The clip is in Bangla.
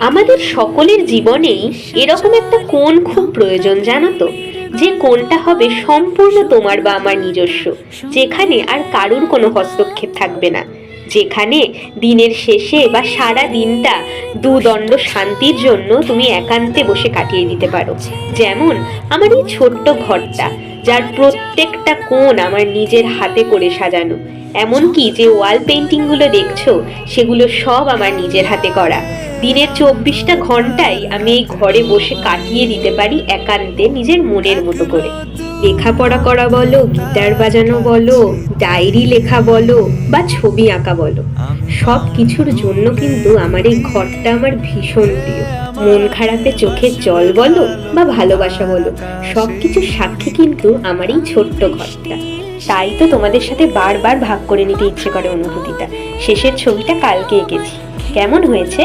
আমাদের সকলের জীবনেই এরকম একটা কোণ খুব প্রয়োজন, জানো তো? যে কোণটা হবে সম্পূর্ণ তোমার বা আমার নিজস্ব, যেখানে আর কারুর কোনো হস্তক্ষেপ থাকবে না, যেখানে দিনের শেষে বা সারা দিনটা দুদণ্ড শান্তির জন্য তুমি একান্তে বসে কাটিয়ে দিতে পারো। যেমন আমার এই ছোট্ট ঘরটা, যার প্রত্যেকটা কোণ আমার নিজের হাতে করে সাজানো। এমনকি যে ওয়াল পেন্টিংগুলো দেখছো, সেগুলো সব আমার নিজের হাতে করা। দিনের 24টা ঘন্টাই আমি এই ঘরে বসে কাটিয়ে দিতে পারি একান্তে নিজের মনের মতো করে। লেখাপড়া করা বলো, গিটার বাজানো বলো, ডায়েরি লেখা বলো বা ছবি আঁকা বলো, সব কিছুর জন্য কিন্তু আমার এই ঘরটা আমার ভীষণ প্রিয়। মন খারাপে চোখের জল বলো বা ভালোবাসা বলো, সব কিছুর সাক্ষী কিন্তু আমার এই ছোট্ট ঘরটা। তাই তো তোমাদের সাথে বারবার ভাগ করে নিতে ইচ্ছে করে অনুভূতিটা। শেষের ছবিটা কালকে এঁকেছি, কেমন হয়েছে?